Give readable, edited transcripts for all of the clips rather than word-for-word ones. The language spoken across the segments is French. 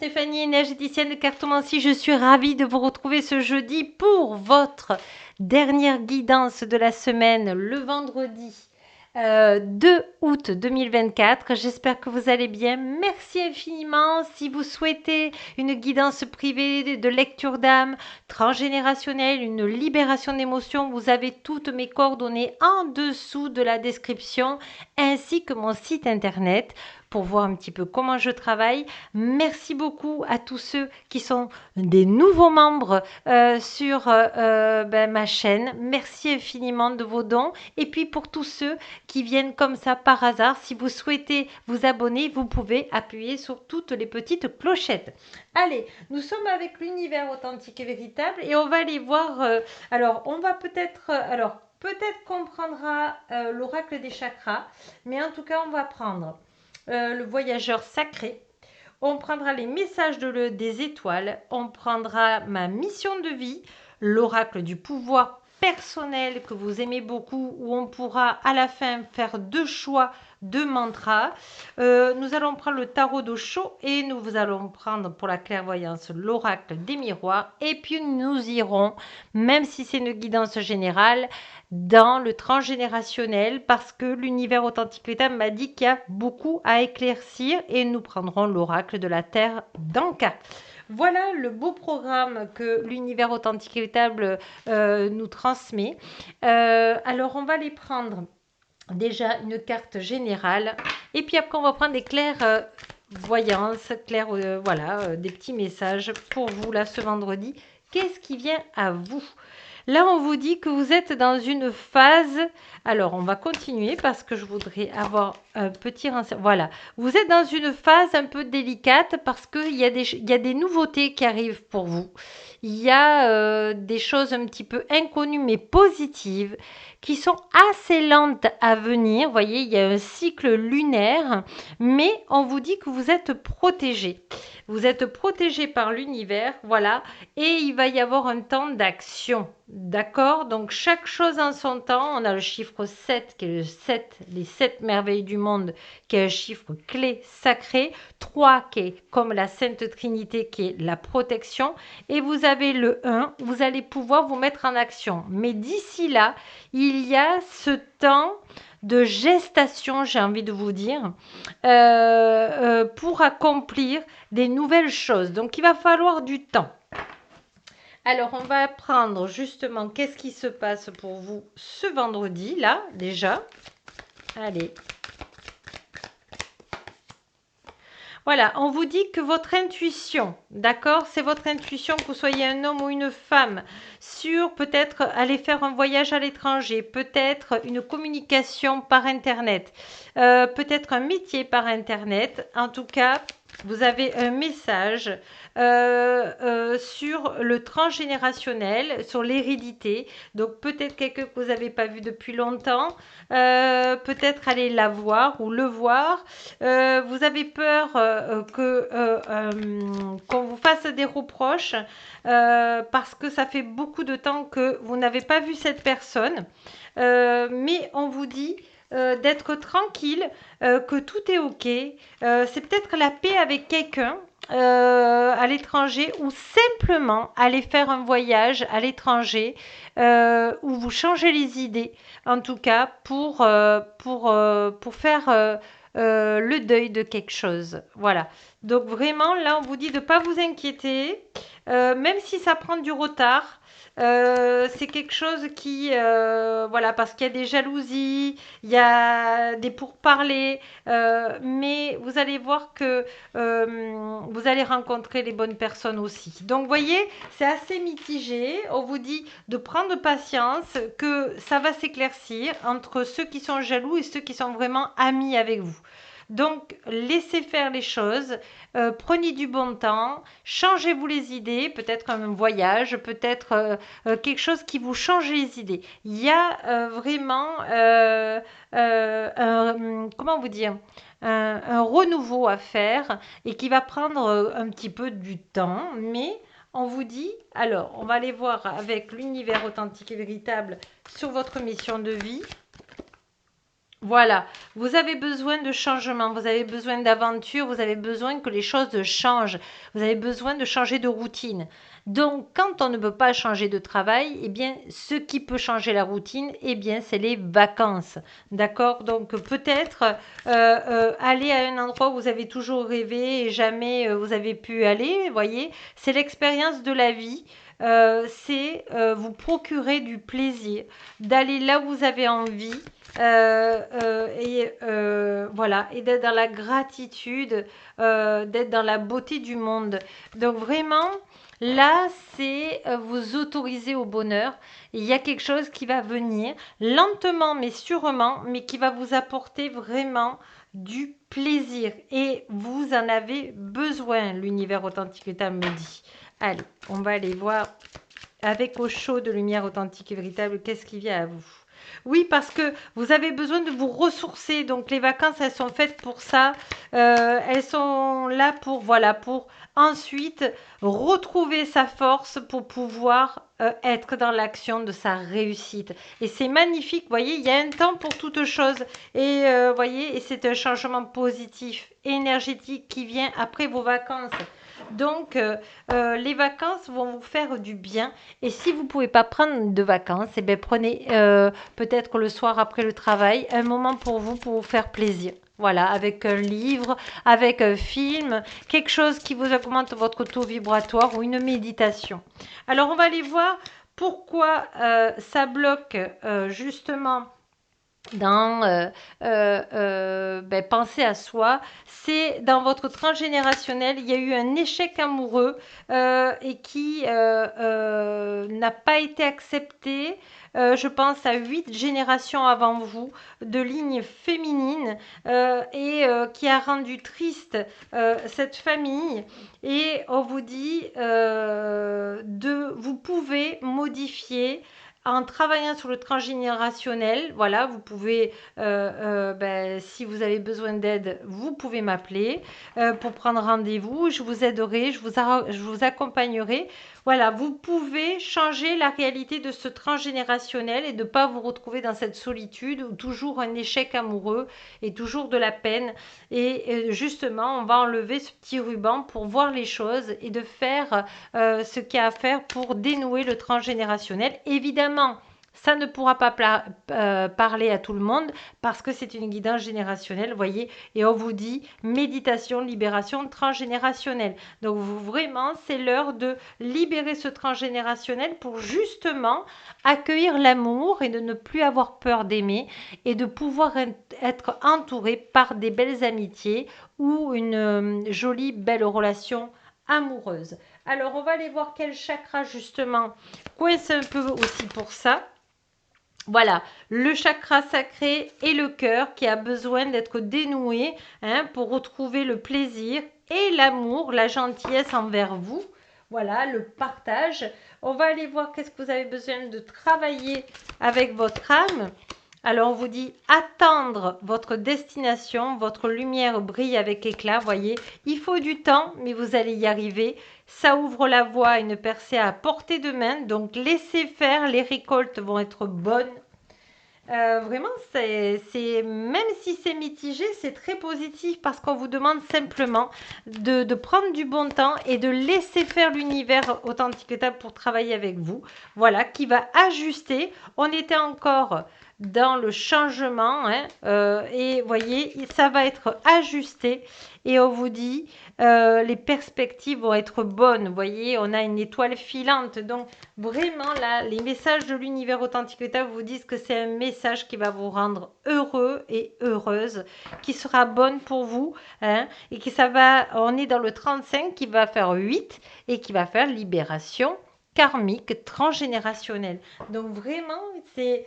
Stéphanie, énergéticienne de cartomancie. Je suis ravie de vous retrouver ce jeudi pour votre dernière guidance de la semaine, le vendredi 2 août 2024. J'espère que vous allez bien. Merci infiniment. Si vous souhaitez une guidance privée de lecture d'âme, transgénérationnelle, une libération d'émotions, vous avez toutes mes coordonnées en dessous de la description, ainsi que mon site internet pour voir un petit peu comment je travaille. Merci beaucoup à tous ceux qui sont des nouveaux membres sur ma chaîne. Merci infiniment de vos dons. Et puis pour tous ceux qui viennent comme ça par hasard, si vous souhaitez vous abonner, vous pouvez appuyer sur toutes les petites clochettes. Allez, nous sommes avec l'univers authentique et véritable et on va aller voir. Alors, on va peut-être. Peut-être qu'on prendra l'oracle des chakras, mais en tout cas, on va prendre le voyageur sacré. On prendra les messages des étoiles. On prendra ma mission de vie, l'oracle du pouvoir personnel que vous aimez beaucoup, où on pourra à la fin faire 2 choix, 2 mantras. Nous allons prendre le tarot d'Osho et nous allons prendre pour la clairvoyance l'oracle des miroirs. Et puis nous irons, même si c'est une guidance générale, dans le transgénérationnel parce que l'univers authentique véritable m'a dit qu'il y a beaucoup à éclaircir et nous prendrons l'oracle de la Terre d'Anka. Voilà le beau programme que l'univers authentique et véritable nous transmet. Alors on va les prendre déjà une carte générale et puis après on va prendre des clairs voyances, des petits messages pour vous là ce vendredi. Qu'est-ce qui vient à vous ? Là, on vous dit que vous êtes dans une phase. Alors, on va continuer parce que je voudrais avoir un petit renseignement. Voilà. Vous êtes dans une phase un peu délicate parce qu'il y a des nouveautés qui arrivent pour vous. Il y a des choses un petit peu inconnues mais positives qui sont assez lentes à venir. Vous voyez, il y a un cycle lunaire, mais on vous dit que vous êtes protégé. Vous êtes protégé par l'univers, voilà, et il va y avoir un temps d'action. D'accord? Donc, chaque chose en son temps. On a le chiffre 7, qui est le 7, les 7 merveilles du monde, qui est un chiffre clé sacré. 3, qui est comme la Sainte Trinité, qui est la protection. Et vous avez le 1, vous allez pouvoir vous mettre en action. Mais d'ici là, il y a ce temps de gestation, j'ai envie de vous dire, pour accomplir des nouvelles choses. Donc, il va falloir du temps. Alors, on va prendre justement qu'est-ce qui se passe pour vous ce vendredi, là, déjà. Allez. Voilà, on vous dit que votre intuition, d'accord, c'est votre intuition, que vous soyez un homme ou une femme, sur peut-être aller faire un voyage à l'étranger, peut-être une communication par Internet, peut-être un métier par Internet. En tout cas, vous avez un message sur le transgénérationnel, sur l'hérédité. Donc peut-être quelqu'un que vous n'avez pas vu depuis longtemps, peut-être aller la voir ou le voir. Vous avez peur qu'on vous fasse des reproches parce que ça fait beaucoup de temps que vous n'avez pas vu cette personne. Mais on vous dit d'être tranquille, que tout est ok. C'est peut-être la paix avec quelqu'un à l'étranger ou simplement aller faire un voyage à l'étranger où vous changez les idées, en tout cas pour faire le deuil de quelque chose. Voilà. Donc vraiment, là, on vous dit de ne pas vous inquiéter, même si ça prend du retard. C'est quelque chose qui, voilà, parce qu'il y a des jalousies, il y a des pourparlers, mais vous allez voir que vous allez rencontrer les bonnes personnes aussi. Donc, vous voyez, c'est assez mitigé. On vous dit de prendre patience, que ça va s'éclaircir entre ceux qui sont jaloux et ceux qui sont vraiment amis avec vous. Donc, laissez faire les choses, prenez du bon temps, changez-vous les idées, peut-être un voyage, peut-être quelque chose qui vous change les idées. Il y a vraiment, comment vous dire, un renouveau à faire et qui va prendre un petit peu du temps, mais on vous dit, alors, on va aller voir avec l'univers authentique et véritable sur votre mission de vie. Voilà, vous avez besoin de changement, vous avez besoin d'aventure, vous avez besoin que les choses changent, vous avez besoin de changer de routine. Donc, quand on ne peut pas changer de travail, eh bien, ce qui peut changer la routine, eh bien, c'est les vacances. D'accord? Donc, peut-être aller à un endroit où vous avez toujours rêvé et jamais vous avez pu aller, vous voyez, c'est l'expérience de la vie. C'est vous procurer du plaisir, d'aller là où vous avez envie, voilà, et d'être dans la gratitude, d'être dans la beauté du monde. Donc vraiment, là, c'est vous autoriser au bonheur. Il y a quelque chose qui va venir lentement mais sûrement, mais qui va vous apporter vraiment du plaisir. Et vous en avez besoin, l'univers authentique état me dit. Allez, on va aller voir avec au chaud de lumière authentique et véritable, qu'est-ce qui vient à vous? Oui, parce que vous avez besoin de vous ressourcer. Donc les vacances, elles sont faites pour ça. Elles sont là pour, voilà, pour ensuite retrouver sa force pour pouvoir être dans l'action de sa réussite. Et c'est magnifique. Vous voyez, il y a un temps pour toute chose. Et voyez, et c'est un changement positif, énergétique qui vient après vos vacances. Donc, les vacances vont vous faire du bien. Et si vous ne pouvez pas prendre de vacances, eh bien, prenez peut-être le soir après le travail un moment pour vous faire plaisir. Voilà, avec un livre, avec un film, quelque chose qui vous augmente votre taux vibratoire ou une méditation. Alors, on va aller voir pourquoi ça bloque justement dans penser à soi, c'est dans votre transgénérationnel, il y a eu un échec amoureux et qui n'a pas été accepté. Je pense à 8 générations avant vous de lignes féminines et qui a rendu triste cette famille. Et on vous dit vous pouvez modifier en travaillant sur le transgénérationnel. Voilà, vous pouvez, si vous avez besoin d'aide, vous pouvez m'appeler pour prendre rendez-vous. Je vous aiderai, je vous accompagnerai. Voilà, vous pouvez changer la réalité de ce transgénérationnel et de ne pas vous retrouver dans cette solitude ou toujours un échec amoureux et toujours de la peine. Et justement, on va enlever ce petit ruban pour voir les choses et de faire ce qu'il y a à faire pour dénouer le transgénérationnel. Évidemment, ça ne pourra pas parler à tout le monde parce que c'est une guidance générationnelle, voyez, et on vous dit méditation, libération transgénérationnelle. Donc vraiment, c'est l'heure de libérer ce transgénérationnel pour justement accueillir l'amour et de ne plus avoir peur d'aimer et de pouvoir être entouré par des belles amitiés ou une jolie, belle relation amoureuse. Alors, on va aller voir quel chakra justement coince un peu aussi pour ça. Voilà, le chakra sacré et le cœur qui a besoin d'être dénoué pour retrouver le plaisir et l'amour, la gentillesse envers vous. Voilà, le partage. On va aller voir qu'est-ce que vous avez besoin de travailler avec votre âme. Alors, on vous dit attendre votre destination, votre lumière brille avec éclat, voyez. Il faut du temps, mais vous allez y arriver. Ça ouvre la voie à une percée à portée de main, donc laissez faire, les récoltes vont être bonnes. Vraiment, même si c'est mitigé, c'est très positif parce qu'on vous demande simplement de prendre du bon temps et de laisser faire l'univers authentique pour travailler avec vous. Voilà, qui va ajuster. On était encore dans le changement et voyez, ça va être ajusté et on vous dit les perspectives vont être bonnes. Voyez, on a une étoile filante. Donc, vraiment, là, les messages de l'univers authentique vous disent que c'est un message qui va vous rendre heureux et heureuse, qui sera bonne pour vous, et que on est dans le 35 qui va faire 8 et qui va faire libération karmique transgénérationnelle. Donc vraiment, c'est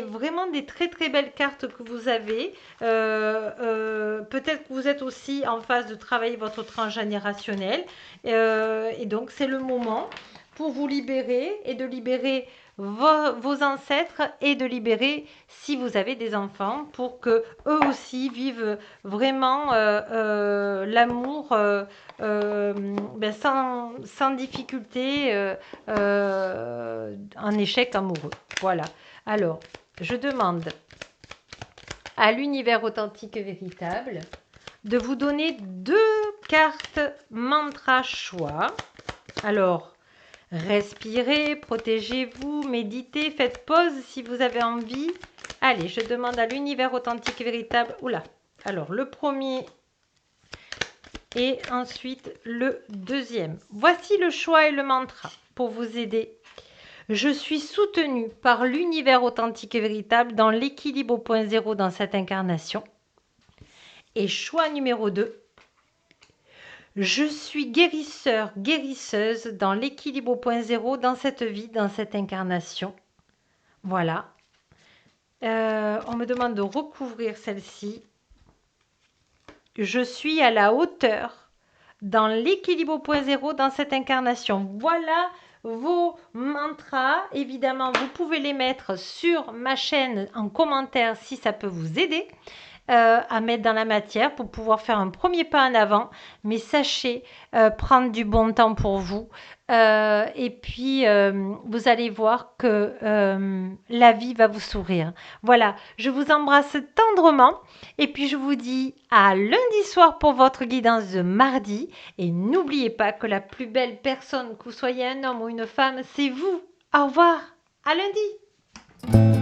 vraiment des très très belles cartes que vous avez. Peut-être que vous êtes aussi en phase de travailler votre transgénérationnel. Et donc, c'est le moment pour vous libérer et de libérer vos ancêtres et de libérer si vous avez des enfants pour que eux aussi vivent vraiment l'amour sans difficulté en échec amoureux. Voilà. Alors, je demande à l'univers authentique et véritable de vous donner 2 cartes mantra choix. Alors, respirez, protégez-vous, méditez, faites pause si vous avez envie. Allez, je demande à l'univers authentique et véritable. Oula. Alors, le premier et ensuite le deuxième. Voici le choix et le mantra pour vous aider. Je suis soutenue par l'univers authentique et véritable dans l'équilibre au point zéro dans cette incarnation. Et choix numéro 2. Je suis guérisseur, guérisseuse dans l'équilibre au point zéro dans cette vie, dans cette incarnation. Voilà. On me demande de recouvrir celle-ci. Je suis à la hauteur dans l'équilibre au point zéro dans cette incarnation. Voilà vos mantras. Évidemment, vous pouvez les mettre sur ma chaîne en commentaire si ça peut vous aider. À mettre dans la matière pour pouvoir faire un premier pas en avant, mais sachez prendre du bon temps pour vous et puis vous allez voir que la vie va vous sourire. Voilà, je vous embrasse tendrement et puis je vous dis à lundi soir pour votre guidance de mardi et n'oubliez pas que la plus belle personne, que vous soyez un homme ou une femme, c'est vous. Au revoir, à lundi.